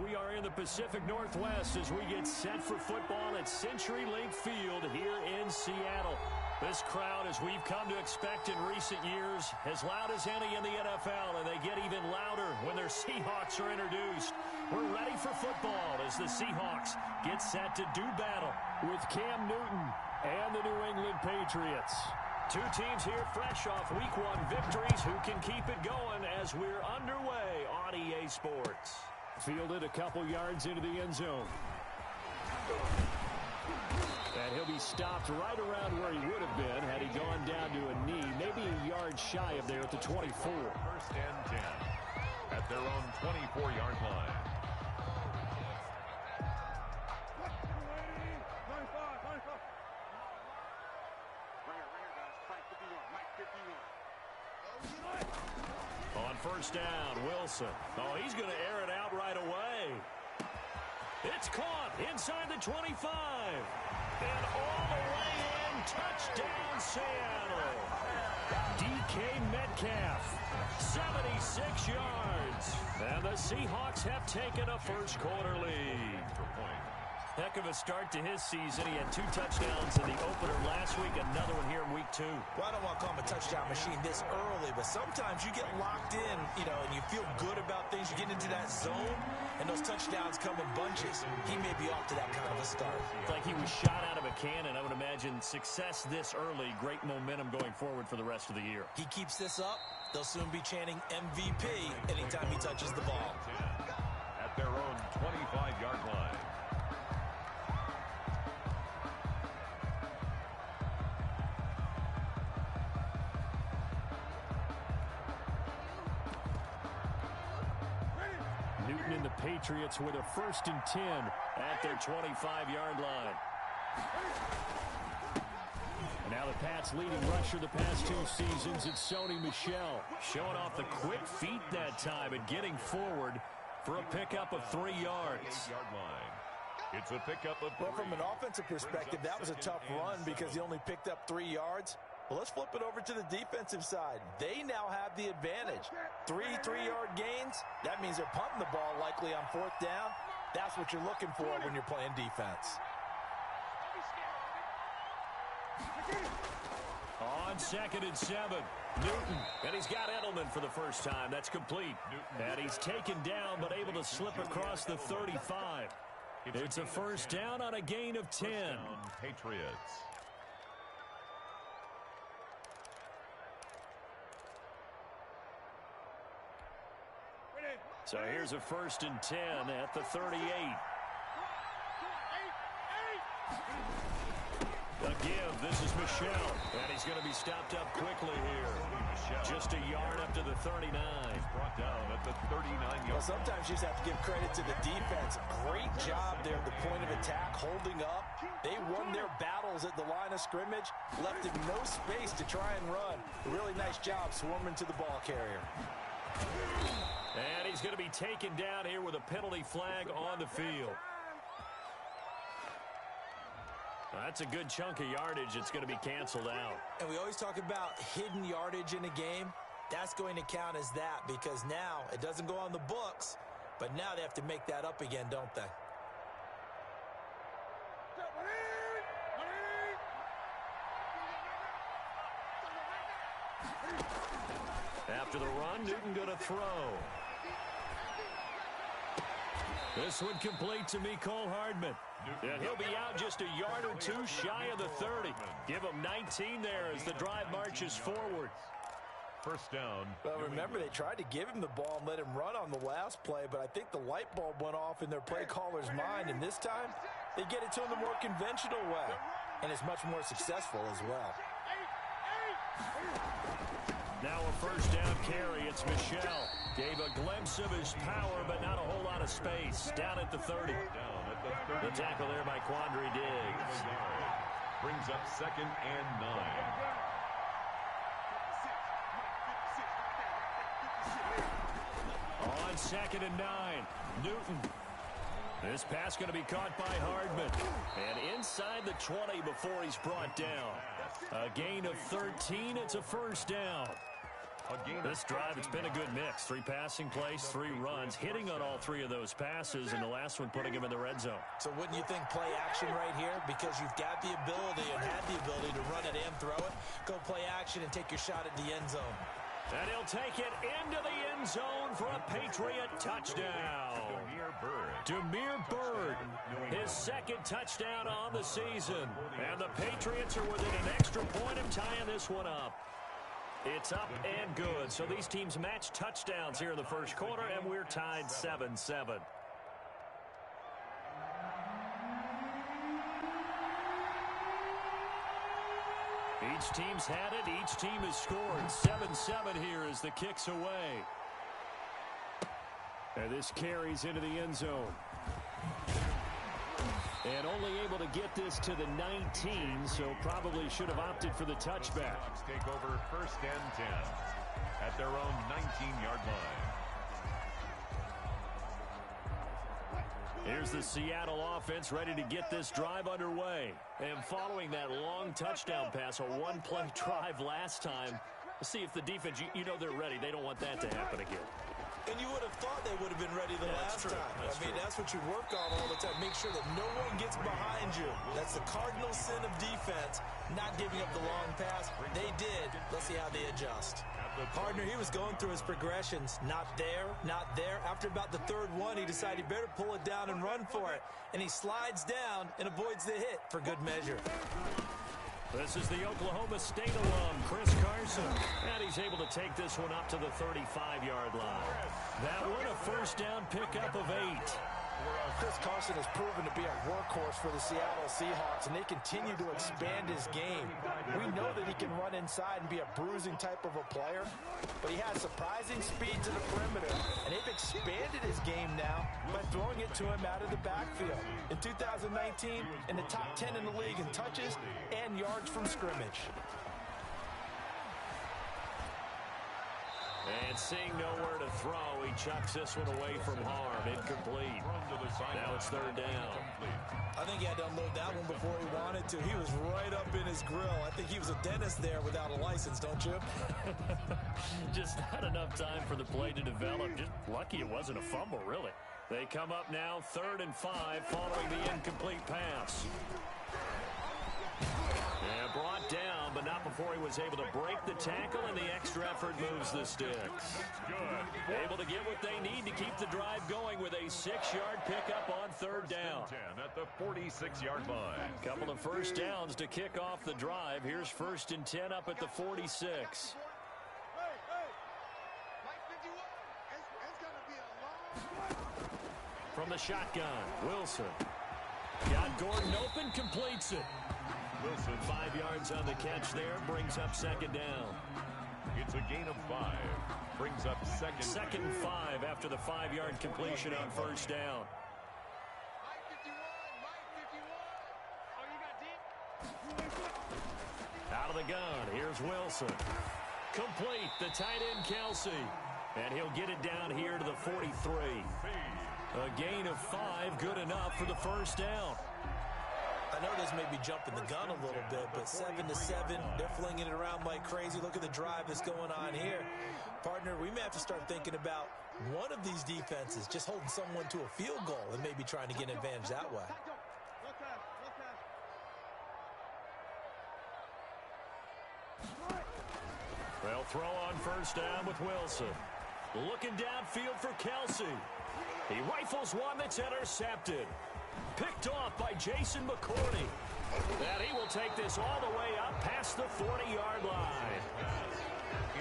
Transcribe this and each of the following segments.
We are in the Pacific Northwest as we get set for football at CenturyLink Field here in Seattle. This crowd, as we've come to expect in recent years, as loud as any in the NFL, and they get even louder when their Seahawks are introduced. We're ready for football as the Seahawks get set to do battle with Cam Newton and the New England Patriots. Two teams here fresh off Week 1 victories who can keep it going as we're underway on EA Sports. Fielded a couple yards into the end zone. And he'll be stopped right around where he would have been had he gone down to a knee, maybe a yard shy of there at the 24. First and 10 at their own 24-yard line. On first down, Wilson. Oh, he's going to air it out right away. It's caught inside the 25. And all the way in, touchdown Seattle. DK Metcalf, 76 yards. And the Seahawks have taken a first quarter lead. Heck of a start to his season. He had 2 touchdowns in the opener last week, another one here in Week 2. Well, I don't want to call him a touchdown machine this early, but sometimes you get locked in, and you feel good about things. You get into that zone, and those touchdowns come in bunches. He may be off to that kind of a start. It's like he was shot out of a cannon. I would imagine success this early, great momentum going forward for the rest of the year. He keeps this up, they'll soon be chanting MVP anytime he touches the ball. At their own 25-yard line. Newton and the Patriots with a first and 10 at their 25-yard line. And now the Pats' leading rusher the past 2 seasons, it's Sony Michel. Showing off the quick feet that time and getting forward for a pickup of 3 yards. It's a pickup of 3. Well, from an offensive perspective, that was a tough run because he only picked up 3 yards. Well, let's flip it over to the defensive side. They now have the advantage. 3 3-yard gains, that means they're punting the ball likely on 4th down. That's what you're looking for when you're playing defense. On 2nd and 7, Newton, and he's got Edelman for the first time. That's complete. And he's taken down but able to slip across the 35. It's a first down on a gain of 10. Patriots. So here's a first and 10 at the 38. Again, this is Michel, and he's going to be stopped up quickly here. Just a yard up to the 39. Brought down at the 39-yard. Well, sometimes you just have to give credit to the defense. Great job there at the point of attack, holding up. They won their battles at the line of scrimmage, left him no space to try and run. A really nice job swarming to the ball carrier. And he's going to be taken down here with a penalty flag on the field. That's a good chunk of yardage. It's going to be canceled out. And we always talk about hidden yardage in a game. That's going to count as that because now it doesn't go on the books, but now they have to make that up again, don't they? After the run, Newton going to throw. This one complete to Mecole Hardman. And he'll be out just a yard or 2 shy of the 30. Give him 19 there as the drive marches forward. First down. Well, remember, they tried to give him the ball and let him run on the last play, but I think the light bulb went off in their play caller's mind, and this time they get it to him the more conventional way, and it's much more successful as well. Now a first down carry. It's Michel. Gave a glimpse of his power, but not a whole lot of space. Down at the 30. The tackle there by Quandre Diggs. Brings up 2nd and 9. On 2nd and 9, Newton. This pass going to be caught by Hardman. And inside the 20 before he's brought down. A gain of 13. It's a first down. This drive, it's been a good mix. 3 passing plays, 3 runs, hitting on all 3 of those passes, and the last one putting him in the red zone. So wouldn't you think play action right here? Because you've got the ability and had the ability to run it and throw it. Go play action and take your shot at the end zone. And he'll take it into the end zone for a Patriot touchdown. Demir Bird, his 2nd touchdown on the season. And the Patriots are within an extra point of tying this one up. It's up and good. So these teams match touchdowns here in the first quarter, and we're tied 7-7. Each team's had it. Each team has scored. 7-7 here as the kick's away. And this carries into the end zone. And only able to get this to the 19, so probably should have opted for the touchback. Take over 1st and 10 at their own 19-yard line. Here's the Seattle offense ready to get this drive underway. And following that long touchdown pass, a 1-play drive last time, let's see if the defense, you know they're ready. They don't want that to happen again. And you would have thought they would have been ready the last time. That's what you work on all the time. Make sure that no one gets behind you. That's the cardinal sin of defense, not giving up the long pass. They did. Let's see how they adjust. Partner, he was going through his progressions. Not there, not there. After about the 3rd one, he decided he better pull it down and run for it. And he slides down and avoids the hit for good measure. This is the Oklahoma State alum, Chris Carson. And he's able to take this one up to the 35-yard line. That one a 1st down pickup of 8. Chris Carson has proven to be a workhorse for the Seattle Seahawks, and they continue to expand his game. We know that he can run inside and be a bruising type of a player, but he has surprising speed to the perimeter, and they've expanded his game now by throwing it to him out of the backfield. In 2019, in the top 10 in the league in touches and yards from scrimmage. And seeing nowhere to throw, he chucks this one away from harm. Incomplete. Now it's 3rd down. I think he had to unload that one before he wanted to. He was right up in his grill. I think he was a dentist there without a license, don't you? Just not enough time for the play to develop. Just lucky it wasn't a fumble, really. They come up now 3rd and 5 following the incomplete pass. Yeah, brought down, but not before he was able to break the tackle, and the extra effort moves the sticks. Able to get what they need to keep the drive going with a 6-yard pickup on 3rd down. 10 at the 46-yard line. Couple of 1st downs to kick off the drive. Here's 1st and 10 up at the 46. From the shotgun, Wilson. Got Gordon open, completes it. Wilson 5 yards on the catch there, brings up 2nd down. It's a gain of 5. Brings up 2nd and 5 after the 5-yard completion on 1st down. Out of the gun, here's Wilson. Complete, the tight end Kelsey. And he'll get it down here to the 43. A gain of 5, good enough for the 1st down. I know this may be jumping the gun a little bit, but 7-7, they're flinging it around like crazy. Look at the drive that's going on here. Partner, we may have to start thinking about one of these defenses just holding someone to a field goal and maybe trying to get an advantage that way. They'll throw on 1st down with Wilson. Looking downfield for Kelsey. He rifles one that's intercepted. Picked off by Jason McCourty. And he will take this all the way up past the 40-yard line.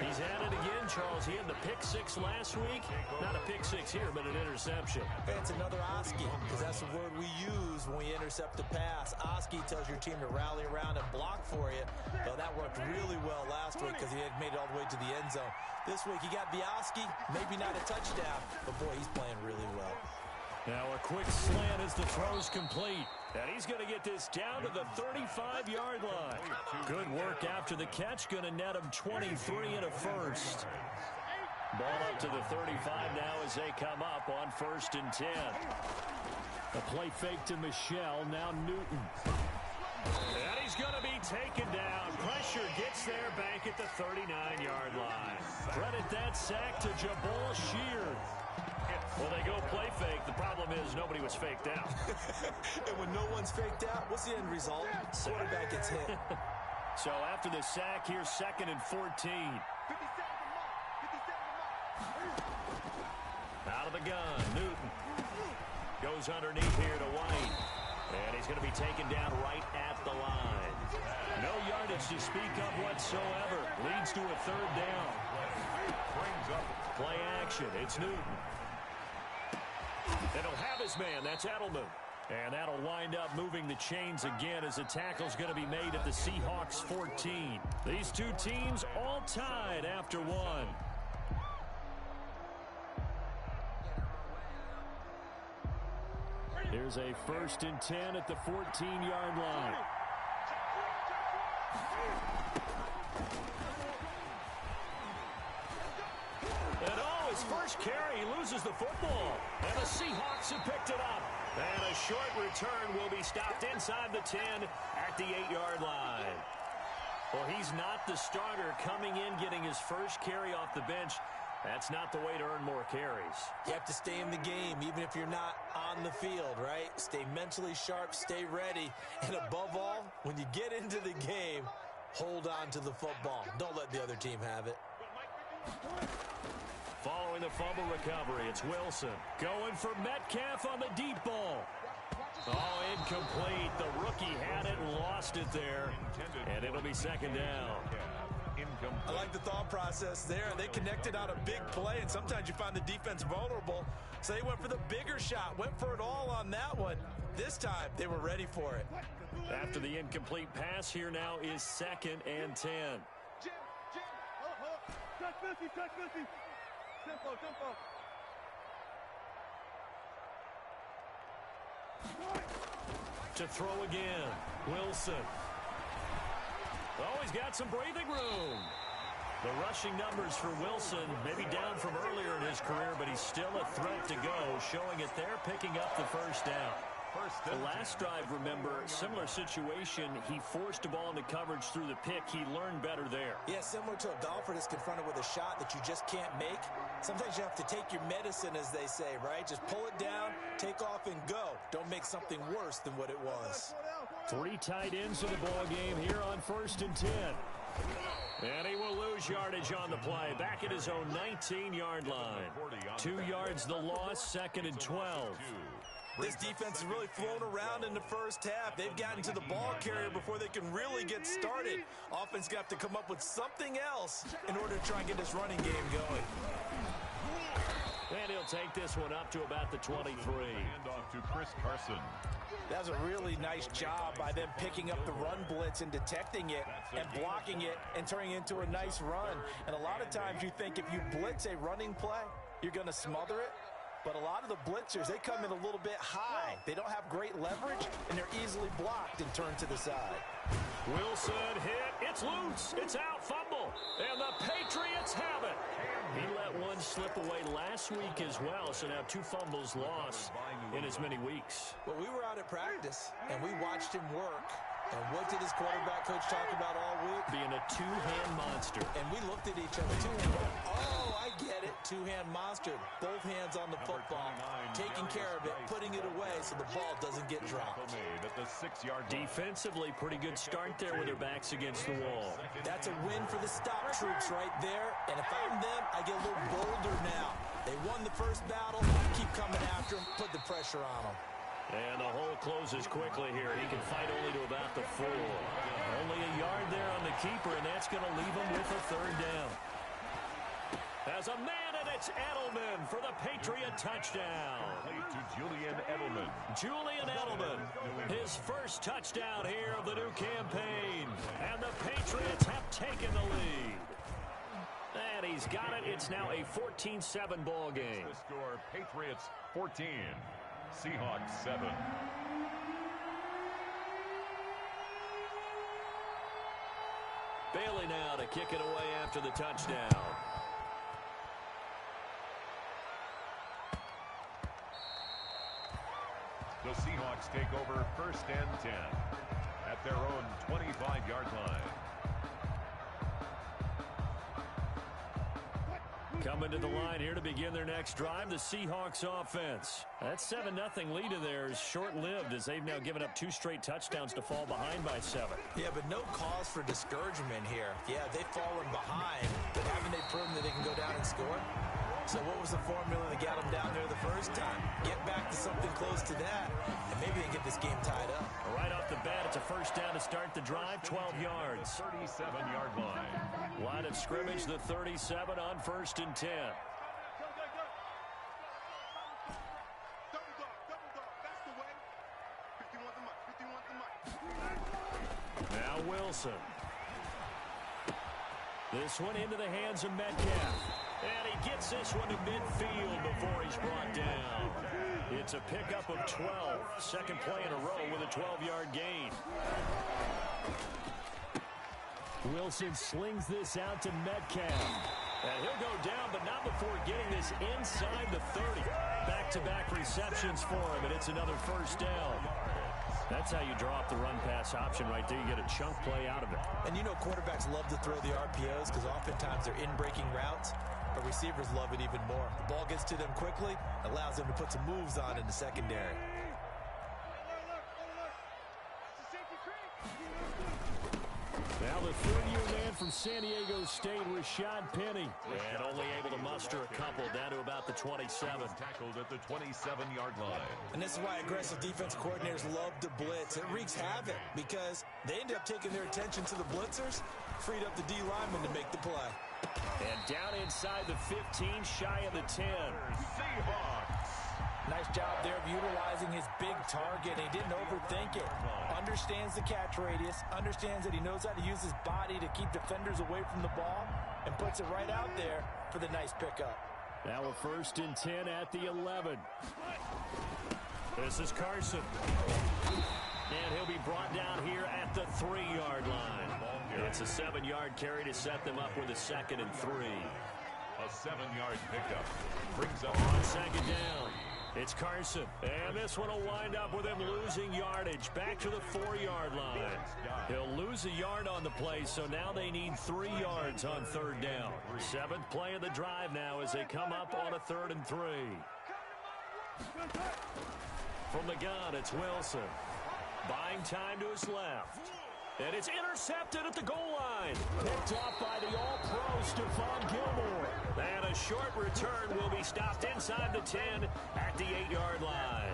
He's at it again, Charles. He had the pick 6 last week. Not a pick 6 here, but an interception. It's another Oski, because that's the word we use when we intercept the pass. Oski tells your team to rally around and block for you. Well, that worked really well last week because he had made it all the way to the end zone. This week he got the Oski, maybe not a touchdown, but boy, he's playing really well. Now a quick slant as the throw's complete. And he's going to get this down to the 35-yard line. Good work after the catch. Going to net him 23 and a 1st. Ball up to the 35 now as they come up on 1st and 10. The play fake to Michelle. Now Newton. And he's He's going to be taken down. Pressure gets there back at the 39-yard line. Credit that sack to Jabal Sheard. Well, they go play fake. The problem is nobody was faked out. And when no one's faked out, what's the end result? Quarterback gets hit. So after the sack, here's 2nd and 14. Out of the gun, Newton. Goes underneath here to White. And he's going to be taken down right at the line. No yardage to speak of whatsoever. Leads to a 3rd down. Brings up Play action. It's Newton. And he'll have his man. That's Edelman. And that'll wind up moving the chains again as the tackle's going to be made at the Seahawks 14. These two teams all tied after one. Here's a 1st and 10 at the 14-yard line. And oh, his first carry, he loses the football. And the Seahawks have picked it up. And a short return will be stopped inside the 10 at the 8-yard line. Well, he's not the starter coming in, getting his first carry off the bench. That's not the way to earn more carries. You have to stay in the game, even if you're not on the field, right? Stay mentally sharp, stay ready. And above all, when you get into the game, hold on to the football. Don't let the other team have it. Following the fumble recovery, it's Wilson. Going for Metcalf on the deep ball. Oh, incomplete. The rookie had it and lost it there. And it'll be 2nd down. I like the thought process there. They connected on a big play, and sometimes you find the defense vulnerable. So they went for the bigger shot, went for it all on that one. This time, they were ready for it. After the incomplete pass, here now is 2nd and 10. Touch 50. Tempo. To throw again, Wilson. Oh, he's got some breathing room. The rushing numbers for Wilson, maybe down from earlier in his career, but he's still a threat to go, showing it there, picking up the 1st down. The last drive, remember, similar situation. He forced a ball into coverage through the pick. He learned better there. Yeah, similar to a golfer that's confronted with a shot that you just can't make. Sometimes you have to take your medicine, as they say, right? Just pull it down, take off, and go. Don't make something worse than what it was. 3 tight ends in the ball game here on 1st and 10. And he will lose yardage on the play. Back at his own 19-yard line. 2 yards the loss, 2nd and 12. This defense has really flown around in the first half. They've gotten to the ball carrier before they can really get started. Offense got to come up with something else in order to try and get this running game going. And he'll take this one up to about the 23. Handoff to Chris Carson. That was a really nice job by them picking up the run blitz and detecting it and blocking it and turning it into a nice run. And a lot of times you think if you blitz a running play, you're going to smother it. But a lot of the blitzers, they come in a little bit high. They don't have great leverage, and they're easily blocked and turned to the side. Wilson hit. It's loose. It's out. Fumble. And the Patriots have it. He let one slip away last week as well, so now 2 fumbles lost in as many weeks. Well, we were out at practice, and we watched him work. And what did his quarterback coach talk about all week? Being a 2-hand monster. And we looked at each other. 2-hand. Oh, I get it. 2-hand monster. Both hands on the football. Taking care of it, putting it away so the ball doesn't get dropped. At the 6-yard line. Defensively, pretty good start there with their backs against the wall. That's a win for the stop troops right there. And if I'm them, I get a little bolder now. They won the first battle. Keep coming after them. Put the pressure on them. And the hole closes quickly here. He can fight only to about the 4. Only a yard there on the keeper, and that's going to leave him with a 3rd down. As a man, and it's Edelman for the Patriot touchdown. To Julian Edelman. Julian Edelman, his first touchdown here of the new campaign. And the Patriots have taken the lead. And he's got it. It's now a 14-7 ball game. The score, Patriots 14. Seahawks 7. Bailey now to kick it away after the touchdown. The Seahawks take over 1st and 10 at their own 25-yard line. Coming to the line here to begin their next drive, the Seahawks offense. That 7-0 lead of theirs short-lived as they've now given up 2 straight touchdowns to fall behind by 7. Yeah, but no cause for discouragement here. Yeah, they've fallen behind, but haven't they proven that they can go down and score? So what was the formula that got them down there the first time? Get back to something close to that, and maybe they get this game tied up. Right off the bat, it's a first down to start the drive, 12 yards. 37-yard line. Line of scrimmage, the 37 on 1st and 10. Now Wilson. This one into the hands of Metcalf. And he gets this one to midfield before he's brought down. It's a pickup of 12. Second play in a row with a 12-yard gain. Wilson slings this out to Metcalf. And he'll go down, but not before getting this inside the 30. Back-to-back receptions for him, and it's another first down. That's how you draw up the run-pass option right there. You get a chunk play out of it. And you know quarterbacks love to throw the RPOs because oftentimes they're in-breaking routes, but receivers love it even more. The ball gets to them quickly, allows them to put some moves on in the secondary. Now the third-year man from San Diego State, Rashad Penny. And only able to muster a couple down to about the 27. Tackled at the 27-yard line. And this is why aggressive defense coordinators love to blitz. It wreaks havoc because they end up taking their attention to the blitzers, freed up the D lineman to make the play. And down inside the 15, shy of the 10. Seahawks. Nice job there of utilizing his big target. He didn't overthink it. Understands the catch radius, understands that he knows how to use his body to keep defenders away from the ball, and puts it right out there for the nice pickup. Now a 1st and 10 at the 11. This is Carson. And he'll be brought down here at the 3-yard line. It's a 7-yard carry to set them up with a 2nd and 3. A 7-yard pickup brings up on 2nd down. It's Carson, and this one will wind up with him losing yardage back to the 4-yard line. He'll lose a yard on the play, so now they need 3 yards on 3rd down. 7th play of the drive now as they come up on a 3rd and 3. From the gun, it's Wilson. Buying time to his left. And it's intercepted at the goal line. Picked off by the all-pro Stephon Gilmore. And a short return will be stopped inside the 10 at the 8-yard line.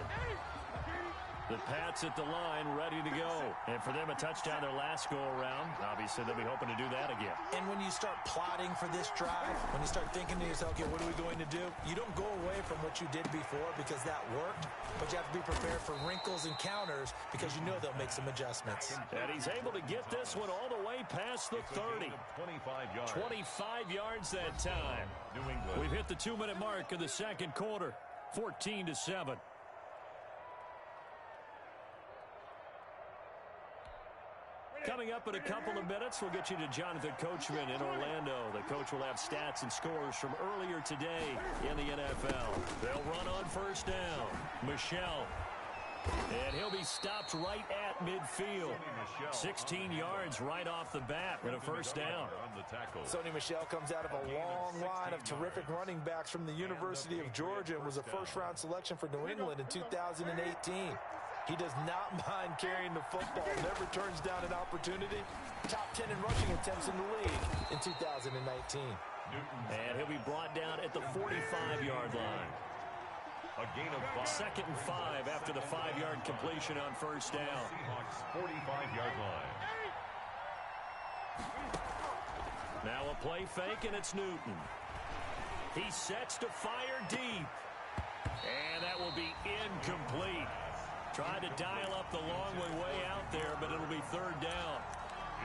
The Pats at the line ready to go. And for them, a touchdown their last go-around. Obviously, they'll be hoping to do that again. And when you start plotting for this drive, when you start thinking to yourself, okay, what are we going to do? You don't go away from what you did before because that worked, but you have to be prepared for wrinkles and counters because you know they'll make some adjustments. And he's able to get this one all the way past the 30. 25 yards. 25 yards that time. New England. We've hit the 2-minute mark of the 2nd quarter. 14-7. Coming up in a couple of minutes, we'll get you to Jonathan Coachman in Orlando. The coach will have stats and scores from earlier today in the NFL. They'll run on 1st down. Michel. And he'll be stopped right at midfield. 16 yards right off the bat and a 1st down. Sony Michel comes out of a long line of terrific running backs from the University of Georgia and was a first-round selection for New England in 2018. He does not mind carrying the football, never turns down an opportunity. Top 10 in rushing attempts in the league in 2019. And he'll be brought down at the 45-yard line. A gain of 5. 2nd and 5 after the 5-yard completion on 1st down. Seahawks 45-yard line. Now a play fake, and it's Newton. He sets to fire deep. And that will be incomplete. Tried to dial up the long one way out there, but it'll be 3rd down.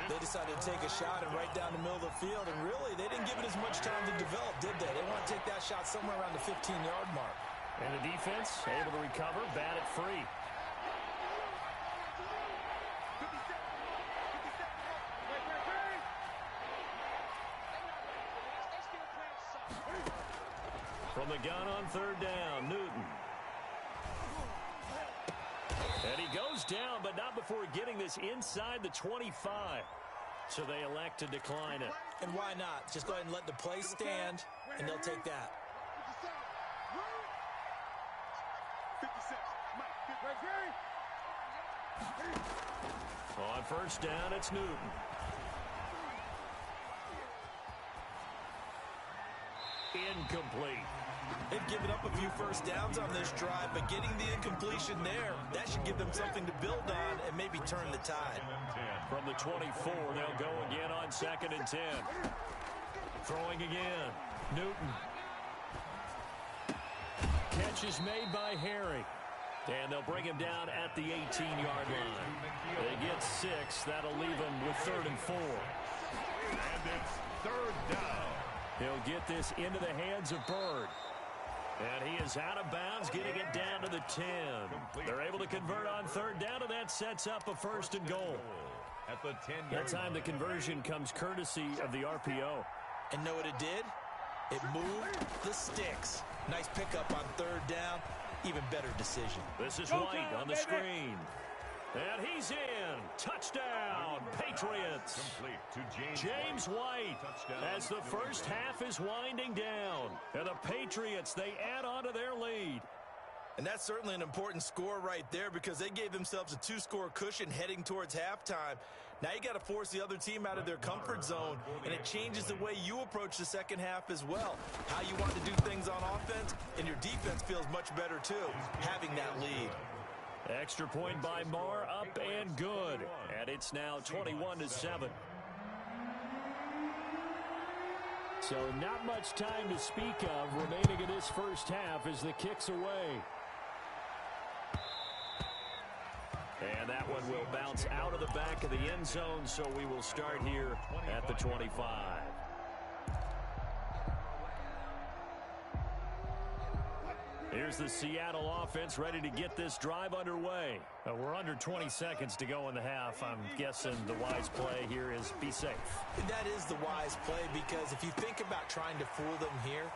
They decided to take a shot and right down the middle of the field, and really, they didn't give it as much time to develop, did they? They want to take that shot somewhere around the 15-yard mark. And the defense able to recover, bat it free. From the gun on 3rd down, Newton. And he goes down, but not before getting this inside the 25. So they elect to decline it. And why not? Just go ahead and let the play stand, and they'll take that. 56. On first down, it's Newton. Incomplete. They've given up a few first downs on this drive, but getting the incompletion there, that should give them something to build on and maybe turn the tide. From the 24, they'll go again on 2nd and 10. Throwing again. Newton. Catch is made by Harry. And they'll bring him down at the 18-yard line. They get 6. That'll leave them with 3rd and 4. And it's 3rd down. He'll get this into the hands of Bird. And he is out of bounds, getting it down to the 10. They're able to convert on 3rd down, and that sets up a 1st and goal. At the 10-yard That time the conversion comes courtesy of the RPO. And know what it did? It moved the sticks. Nice pickup on 3rd down. Even better decision. This is White on the screen. And he's in. Touchdown, Patriots. complete to James White, as the first half is winding down. And the Patriots, they add on to their lead. And that's certainly an important score right there because they gave themselves a 2-score cushion heading towards halftime. Now you got to force the other team out of their comfort zone, and it changes the way you approach the second half as well. How you want to do things on offense, and your defense feels much better too, having that lead. Extra point by Marr, up and good. And it's now 21-7. So not much time to speak of remaining in this first half as the kick's away. And that one will bounce out of the back of the end zone, so we will start here at the 25. Here's the Seattle offense ready to get this drive underway. We're under 20 seconds to go in the half. I'm guessing the wise play here is be safe. That is the wise play because if you think about trying to fool them here,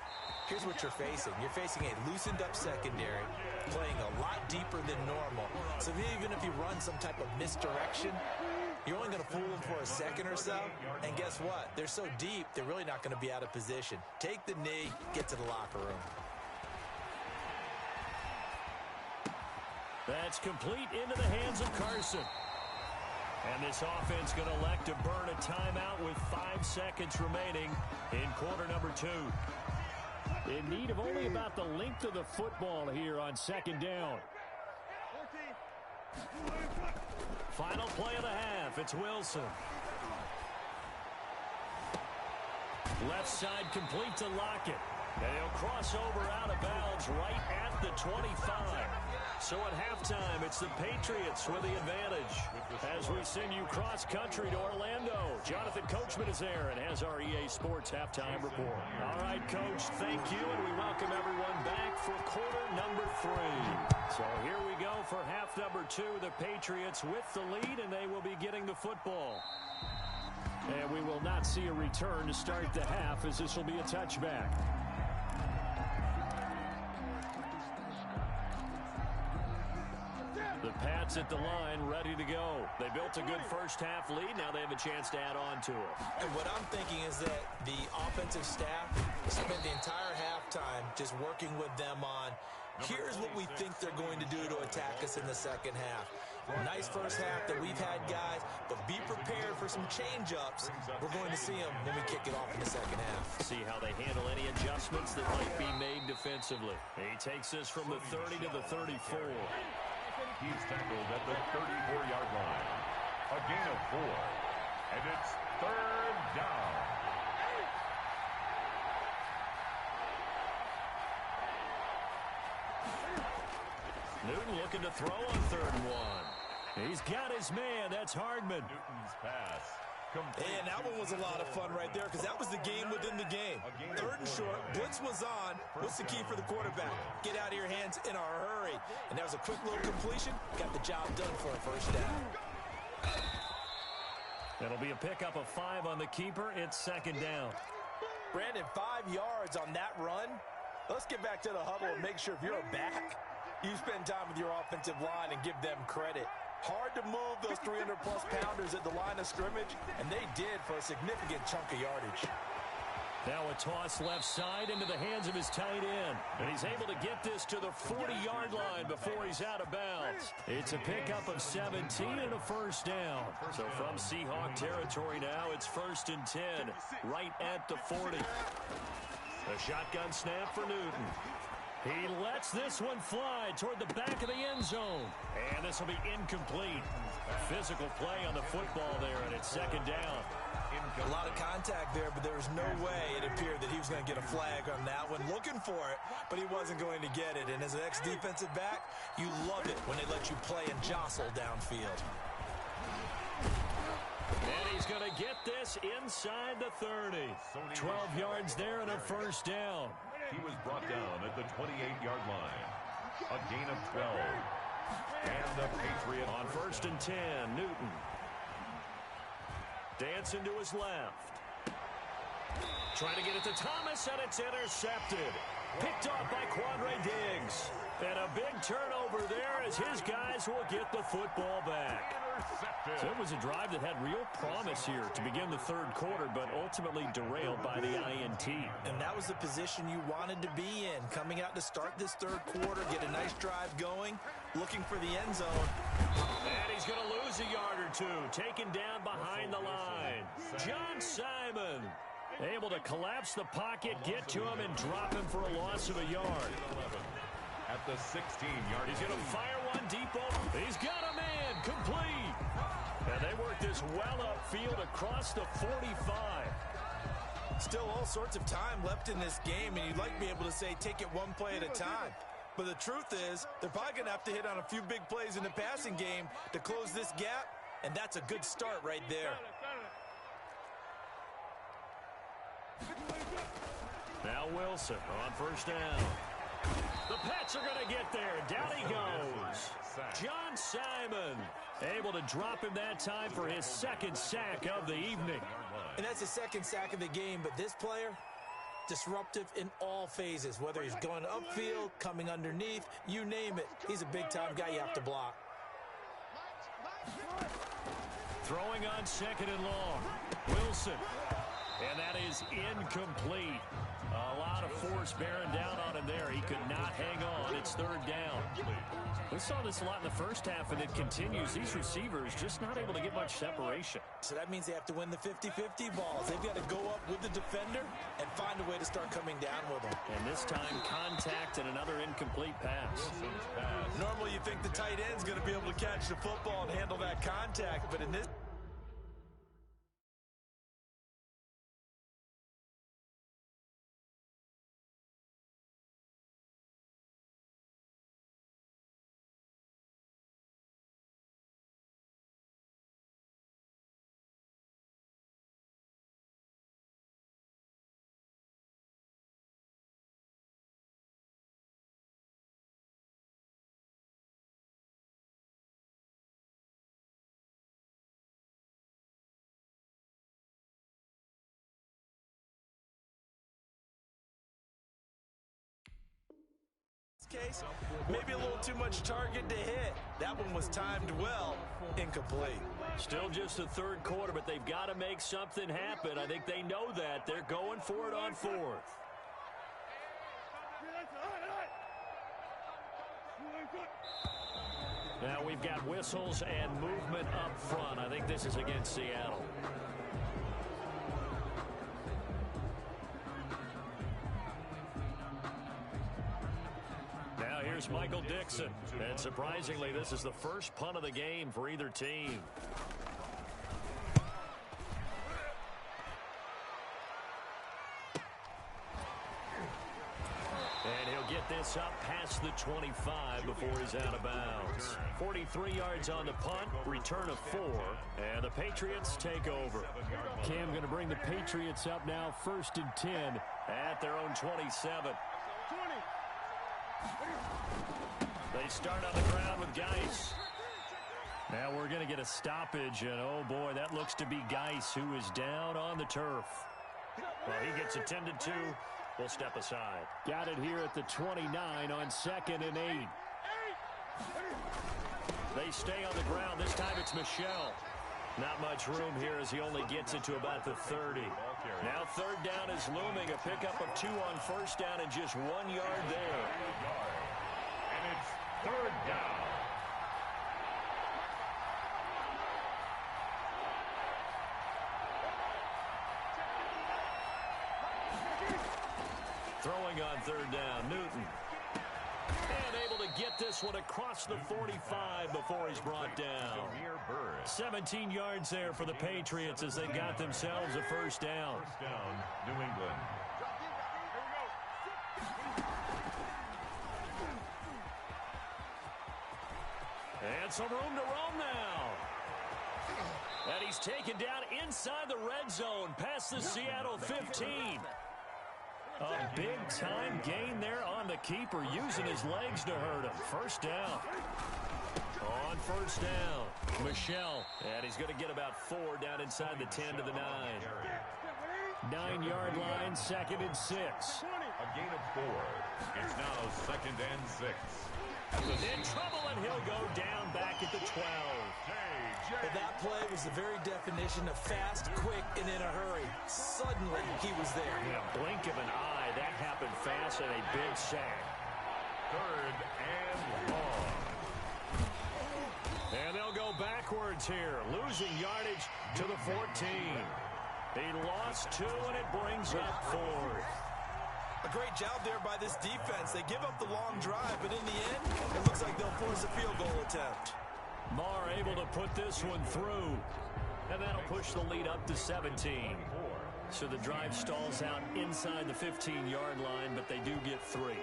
here's what you're facing. You're facing a loosened up secondary, playing a lot deeper than normal. So even if you run some type of misdirection, you're only going to fool them for a second or so. And guess what? They're so deep, they're really not going to be out of position. Take the knee, get to the locker room. That's complete into the hands of Carson. And this offense going to elect to burn a timeout with 5 seconds remaining in quarter number 2. In need of only about the length of the football here on 2nd down. Final play of the half. It's Wilson. Left side complete to Lockett. And he'll cross over out of bounds right at the 25. So at halftime, it's the Patriots with the advantage. As we send you cross-country to Orlando, Jonathan Coachman is there and has our EA Sports halftime report. All right, Coach, thank you, and we welcome everyone back for quarter number 3. So here we go for half number 2. The Patriots with the lead, and they will be getting the football. And we will not see a return to start the half, as this will be a touchback. The Pats at the line, ready to go. They built a good first half lead. Now they have a chance to add on to it. And what I'm thinking is that the offensive staff spent the entire halftime just working with them on, here's what we think they're going to do to attack us in the second half. Nice first half that we've had, guys, but be prepared for some change-ups. We're going to see them when we kick it off in the second half. See how they handle any adjustments that might be made defensively. He takes this from the 30 to the 34. He's tackled at the 34-yard line. A gain of 4. And it's 3rd down. Newton looking to throw on 3rd and 1. He's got his man. That's Hardman. Newton's pass. And that one was a lot of fun right there because that was the game within the game. 3rd and short, blitz was on. What's the key for the quarterback? Get out of your hands in a hurry. And that was a quick little completion. Got the job done for a first down. It'll be a pickup of 5 on the keeper. It's 2nd down. Brandon, 5 yards on that run. Let's get back to the huddle and make sure if you're a back, You spend time with your offensive line and give them credit. Hard to move those 300-plus pounders at the line of scrimmage, and they did for a significant chunk of yardage. Now a toss left side into the hands of his tight end. And he's able to get this to the 40-yard line before he's out of bounds. It's a pickup of 17 and a first down. So from Seahawk territory now, it's 1st and 10, right at the 40. A shotgun snap for Newton. He lets this one fly toward the back of the end zone. And this will be incomplete. Physical play on the football there, and it's 2nd down. A lot of contact there, but there was no way it appeared that he was going to get a flag on that one. Looking for it, but he wasn't going to get it. And as an ex-defensive back, you love it when they let you play and jostle downfield. And he's going to get this inside the 30. 12 yards there and a first down. He was brought down at the 28-yard line. A gain of 12. And the Patriot on 1st and 10, Newton. Dancing to his left. Trying to get it to Thomas, and it's intercepted. Picked off by Quandre Diggs. And a big turnover there as his guys will get the football back. So it was a drive that had real promise here to begin the 3rd quarter, but ultimately derailed by the INT. And that was the position you wanted to be in. Coming out to start this 3rd quarter, get a nice drive going, looking for the end zone. And he's going to lose a yard or two, taken down behind the line. John Simon able to collapse the pocket, get to him, and drop him for a loss of a yard. At the 16-yard. He's going to fire one deep over. He's got a man, complete. And they work this well upfield across the 45. Still all sorts of time left in this game, and you'd like to be able to say take it one play at a time. But the truth is, they're probably going to have to hit on a few big plays in the passing game to close this gap, and that's a good start right there. Now Wilson on 1st down. The Pats are going to get there. Down he goes. John Simon able to drop him that time for his 2nd sack of the evening. And that's his 2nd sack of the game, but this player, disruptive in all phases, whether he's going upfield, coming underneath, you name it. He's a big-time guy you have to block. Throwing on 2nd and long. Wilson. And that is incomplete. A lot of force bearing down on him there. He could not hang on. It's 3rd down. We saw this a lot in the first half, and it continues. These receivers just not able to get much separation. So that means they have to win the 50-50 balls. They've got to go up with the defender and find a way to start coming down with them. And this time, contact and another incomplete pass. Normally, you think the tight end's going to be able to catch the football and handle that contact, but in this... case, maybe a little too much target to hit. That one was timed well, incomplete. Still just the 3rd quarter, but they've got to make something happen. I think they know that. They're going for it on 4th. Now we've got whistles and movement up front. I think this is against Seattle. Here's Michael Dixon. And surprisingly, this is the first punt of the game for either team. And he'll get this up past the 25 before he's out of bounds. 43 yards on the punt, return of 4, and the Patriots take over. Cam going to bring the Patriots up now, 1st and 10 at their own 27. They start on the ground with Geis. Now we're going to get a stoppage, and oh boy, that looks to be Geis, who is down on the turf. Well, he gets attended to. We'll step aside. Got it here at the 29 on 2nd and 8. They stay on the ground. This time it's Michelle. Not much room here as he only gets it to about the 30. Now third down is looming. A pickup of 2 on first down and just 1 yard there. And it's third down. Throwing on third down, Newton. And able to get this one across the 45 before he's brought down. 17 yards there for the Patriots as they got themselves a first down. First down, New England. And some room to roam now. And he's taken down inside the red zone past the Seattle 15. A big-time gain there on the keeper, using his legs to hurt him. First down. On first down, Michelle. And he's going to get about 4 down inside the 10 to the 9. 9-yard line, 2nd and 6. A gain of 4. It's now 2nd and 6. In trouble, and he'll go down back at the 12. Well, that play was the very definition of fast, quick, and in a hurry. Suddenly, he was there. In a blink of an eye, that happened fast and a big sack. Third and long. And they'll go backwards here, losing yardage to the 14. He lost 2, and it brings up 4th. A great job there by this defense. They give up the long drive, but in the end, it looks like they'll force a field goal attempt. Marr able to put this one through. And that'll push the lead up to 17. So the drive stalls out inside the 15-yard line, but they do get 3.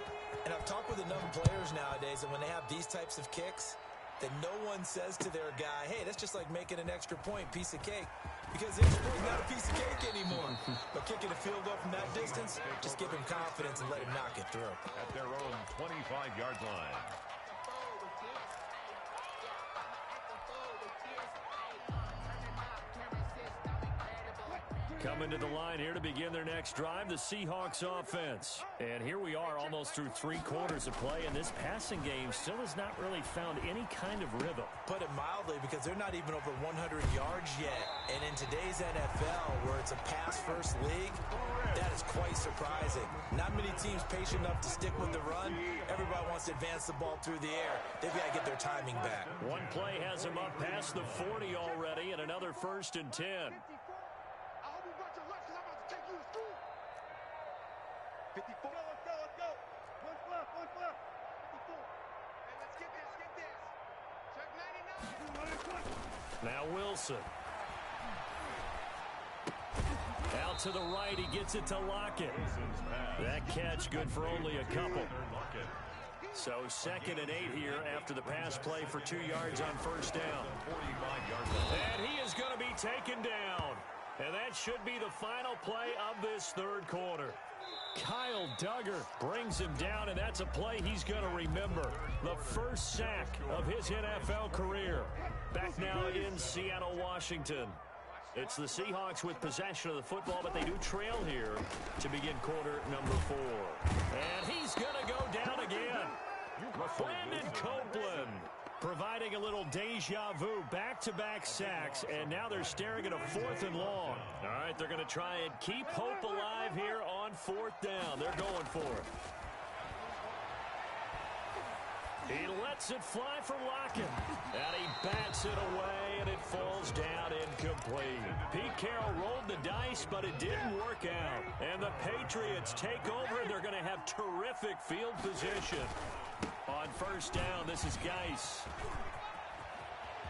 And I've talked with enough players nowadays, and when they have these types of kicks, then no one says to their guy, hey, that's just like making an extra point, piece of cake. Because the extra point is not a piece of cake anymore. But kicking a field goal from that distance, just give him confidence and let him knock it through. At their own 25-yard line. Coming to the line here to begin their next drive, the Seahawks offense. And here we are almost through 3 quarters of play, and this passing game still has not really found any kind of rhythm. Put it mildly, because they're not even over 100 yards yet. And in today's NFL, where it's a pass-first league, that is quite surprising. Not many teams patient enough to stick with the run. Everybody wants to advance the ball through the air. They've got to get their timing back. One play has them up past the 40 already, and another 1st and 10. 54. Let's go. One left. 54. Hey, let's get this. Check 99. Now Wilson. Out to the right, he gets it to Lockett. That catch good for only a couple. So 2nd and 8 here after the pass play for 2 yards on first down. And he is going to be taken down. And that should be the final play of this 3rd quarter. Kyle Duggar brings him down, and that's a play he's going to remember. The first sack of his NFL career. Back now in Seattle, Washington. It's the Seahawks with possession of the football, but they do trail here to begin quarter number 4. And he's going to go down again. Brandon Copeland providing a little deja vu, back-to-back sacks, and now they're staring at a 4th and long. All right, they're going to try and keep hope alive here on 4th down. They're going for it. He lets it fly for Lockett, and he bats it away, and it falls down incomplete. Pete Carroll rolled the dice, but it didn't work out. And the Patriots take over, and they're going to have terrific field position. On first down, this is Geis.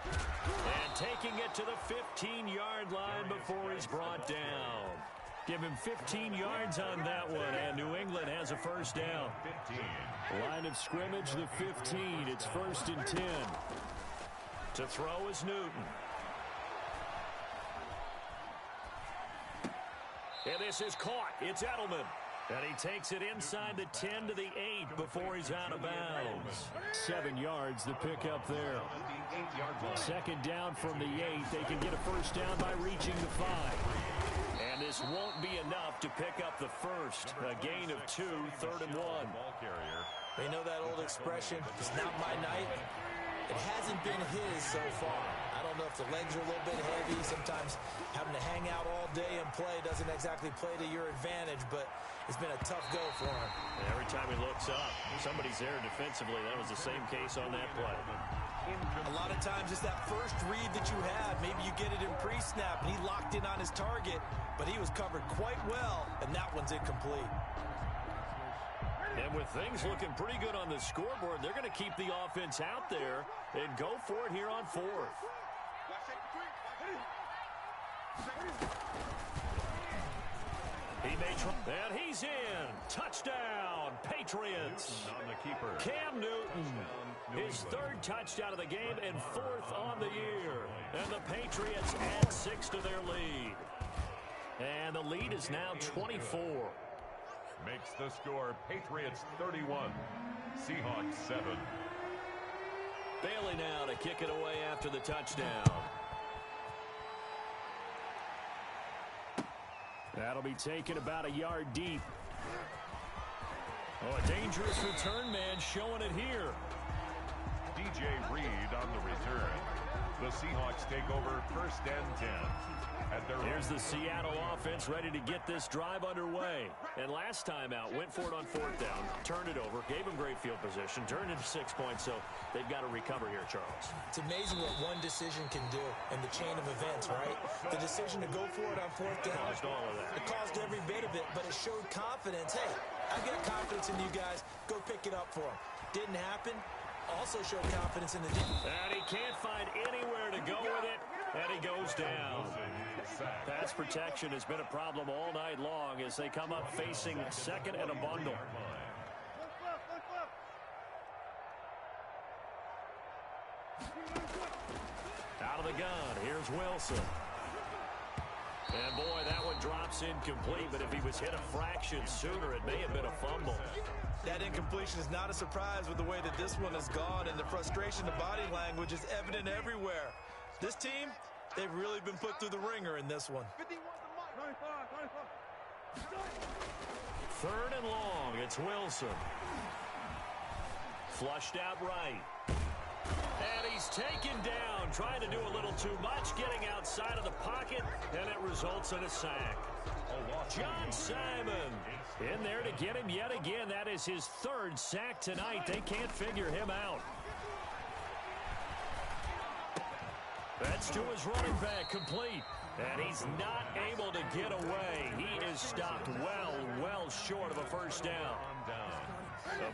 And taking it to the 15-yard line before he's brought down. Give him 15 yards on that one, and New England has a first down. 15. Line of scrimmage, the 15. It's 1st and 10. To throw is Newton. And this is caught. It's Edelman. And he takes it inside the 10 to the 8 before he's out of bounds. 7 yards, the pickup there. 2nd down from the 8. They can get a first down by reaching the 5. And this won't be enough to pick up the first. A gain of 2, 3rd and 1. Ball carrier You know that old expression, it's not my night? It hasn't been his so far. I don't know if the legs are a little bit heavy. Sometimes having to hang out all day and play doesn't exactly play to your advantage, but it's been a tough go for him. And every time he looks up, somebody's there defensively. That was the same case on that play. A lot of times it's that first read that you have. Maybe you get it in pre-snap, and he locked in on his target, but he was covered quite well, and that one's incomplete. And with things looking pretty good on the scoreboard, they're going to keep the offense out there and go for it here on fourth. He may try, and he's in. Touchdown, Patriots. On the keeper. Cam Newton, his third touchdown of the game and fourth on the year. And the Patriots add 6 to their lead. And the lead is now 24. Makes the score Patriots 31, Seahawks 7. Bailey now to kick it away after the touchdown. That'll be taken about a yard deep. Oh, a dangerous return man showing it here. DJ Reed on the return. The Seahawks take over 1st and 10. Here's the Seattle offense ready to get this drive underway. And last time out, went for it on 4th down, turned it over, gave them great field position, turned into 6 points, so they've got to recover here, Charles. It's amazing what one decision can do in the chain of events, right? The decision to go for it on 4th down. Caused all of that. It caused every bit of it, but it showed confidence. Hey, I've got confidence in you guys. Go pick it up for them. Didn't happen. Also showed confidence in the defense. And he can't find anywhere to go with it, and he goes down. Pass protection has been a problem all night long as they come up facing 2nd and a bundle. Out of the gun, here's Wilson. And boy, that one drops incomplete, but if he was hit a fraction sooner, it may have been a fumble. That incompletion is not a surprise with the way that this one has gone, and the frustration, the body language is evident everywhere. This team, they've really been put through the ringer in this one. 3rd and long, it's Wilson. Flushed out right. And he's taken down, trying to do a little too much, getting outside of the pocket, and it results in a sack. John Simon in there to get him yet again. That is his 3rd sack tonight. They can't figure him out. That's to his running back, complete. And he's not able to get away. He is stopped well short of a 1st down.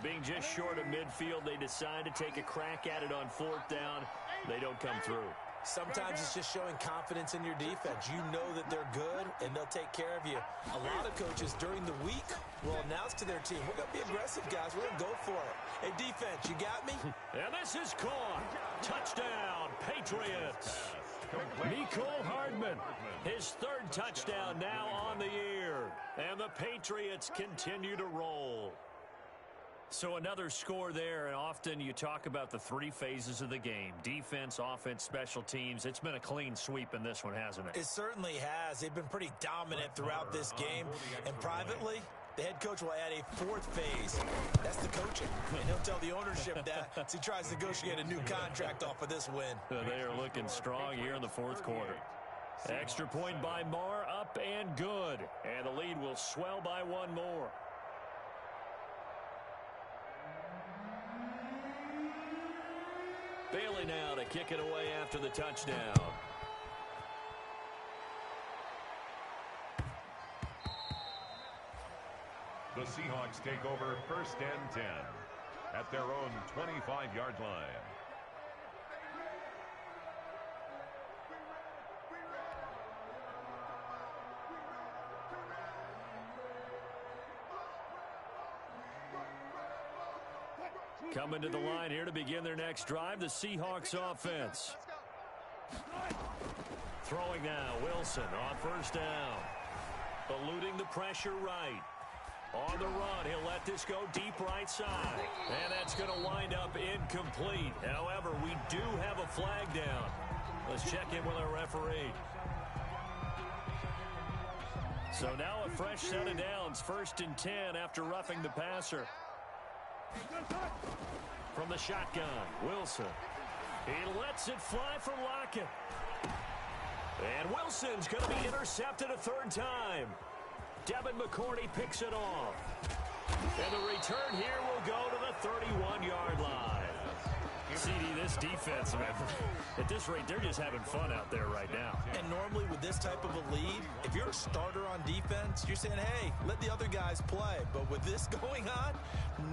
Being just short of midfield, they decide to take a crack at it on 4th down. They don't come through. Sometimes it's just showing confidence in your defense. You know that they're good, and they'll take care of you. A lot of coaches during the week will announce to their team, we're going to be aggressive, guys. We're going to go for it. Hey, defense, you got me? And this is caught. Touchdown, Patriots. Mecole Hardman, his 3rd touchdown now on the year. And the Patriots continue to roll. So another score there, and often you talk about the 3 phases of the game. Defense, offense, special teams. It's been a clean sweep in this one, hasn't it? It certainly has. They've been pretty dominant throughout this game. And privately, the head coach will add a 4th phase. That's the coaching. And he'll tell the ownership that as he tries to negotiate a new contract off of this win. They are looking strong here in the 4th quarter. Extra point by Marr, up and good. And the lead will swell by 1 more. Bailey now to kick it away after the touchdown. The Seahawks take over 1st and 10 at their own 25-yard line. Coming to the line here to begin their next drive, the Seahawks offense. Throwing now, Wilson on 1st down. Eluding the pressure right. On the run, he'll let this go deep right side. And that's going to wind up incomplete. However, we do have a flag down. Let's check in with our referee. So now a fresh set of downs, 1st and 10 after roughing the passer. From the shotgun, Wilson. He lets it fly for Lockett. And Wilson's going to be intercepted a third time. Devin McCourty picks it off. And the return here will go to the 31-yard line. CD, this defense, man, at this rate, they're just having fun out there right now. And normally with this type of a lead, if you're a starter on defense, you're saying, hey, let the other guys play. But with this going on,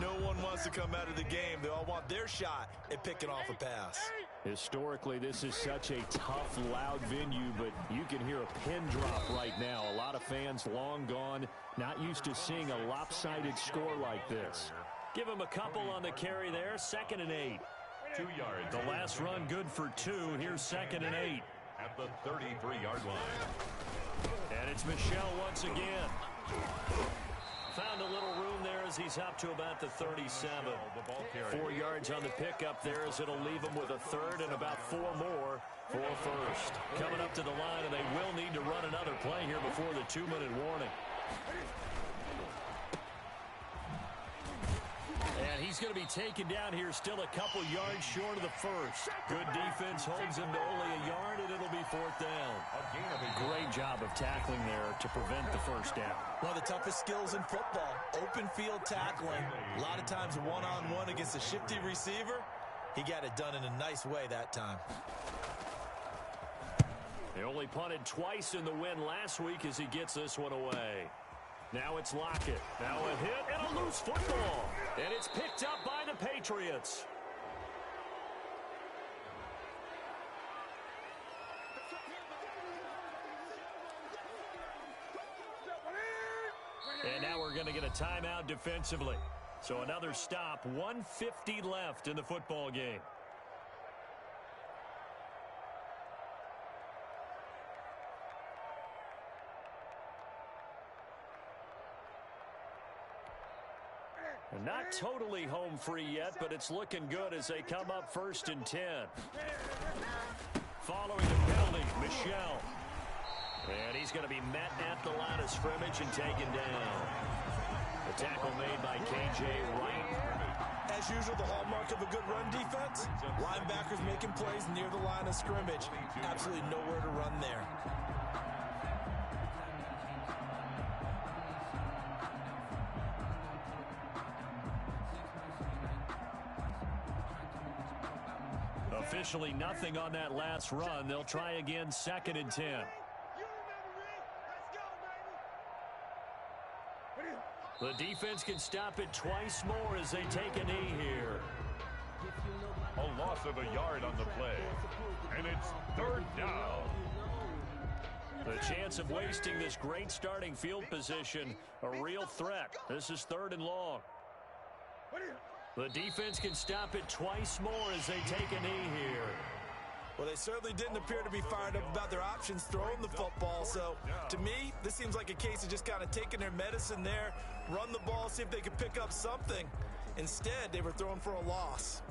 no one wants to come out of the game. They all want their shot at picking off a pass. Historically, this is such a tough, loud venue, but you can hear a pin drop right now. A lot of fans long gone, not used to seeing a lopsided score like this. Give him a couple on the carry there, 2nd and 8. 2 yards. The last run good for 2. Here's 2nd and 8. At the 33-yard line. And it's Michelle once again. Found a little room there as he's up to about the 37. 4 yards on the pickup there as it'll leave him with a third and about 4 more for first. Coming up to the line, and they will need to run another play here before the 2-minute warning. And he's going to be taken down here still a couple yards short of the first. Good defense holds him to only a yard, and it'll be 4th down. Great job of tackling there to prevent the first down. One of the toughest skills in football, open field tackling. A lot of times one-on-one against a shifty receiver. He got it done in a nice way that time. They only punted twice in the win last week as he gets this one away. Now it's Lockett. Now a hit and a loose football. And it's picked up by the Patriots. And now we're going to get a timeout defensively. So another stop, 1:50 left in the football game. Not totally home free yet, but it's looking good as they come up 1st and 10. Following the penalty, Michelle. And he's going to be met at the line of scrimmage and taken down. The tackle made by K.J. Wright. As usual, the hallmark of a good run defense, linebackers making plays near the line of scrimmage. Absolutely nowhere to run there. Officially nothing on that last run. They'll try again, 2nd and 10. The defense can stop it twice more as they take a knee here. A loss of a yard on the play. And it's 3rd down. The chance of wasting this great starting field position, a real threat. This is 3rd and long. The defense can stop it twice more as they take a knee here. Well, they certainly didn't appear to be fired up about their options throwing the football. So, to me, this seems like a case of just kind of taking their medicine there, run the ball, see if they could pick up something. Instead, they were throwing for a loss.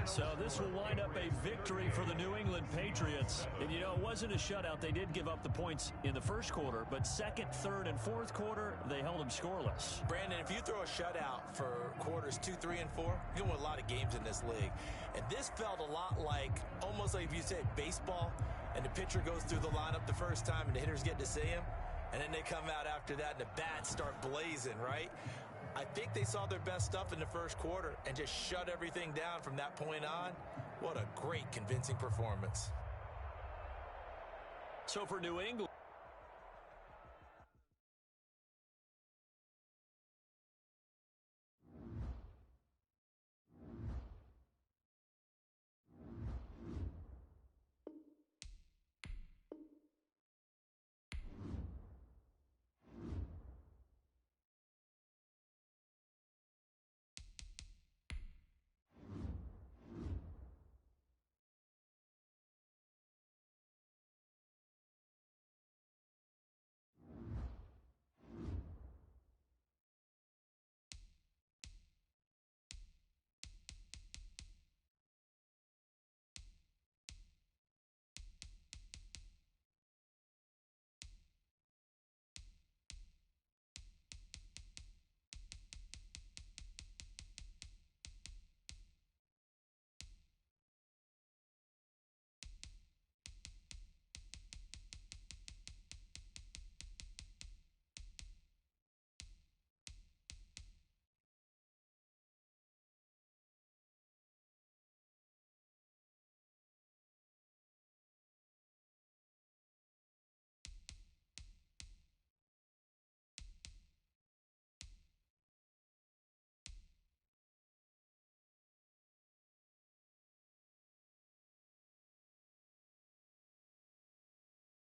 So this will wind up a victory for the New England Patriots. And, you know, it wasn't a shutout. They did give up the points in the first quarter, but 2nd, 3rd, and 4th quarter, they held them scoreless. Brandon, if you throw a shutout for quarters 2, 3, and 4, you can win a lot of games in this league. And this felt a lot like, almost like if you say baseball, and the pitcher goes through the lineup the first time, and the hitters get to see him, and then they come out after that, and the bats start blazing, right? I think they saw their best stuff in the first quarter and just shut everything down from that point on. What a great, convincing performance. So for New England,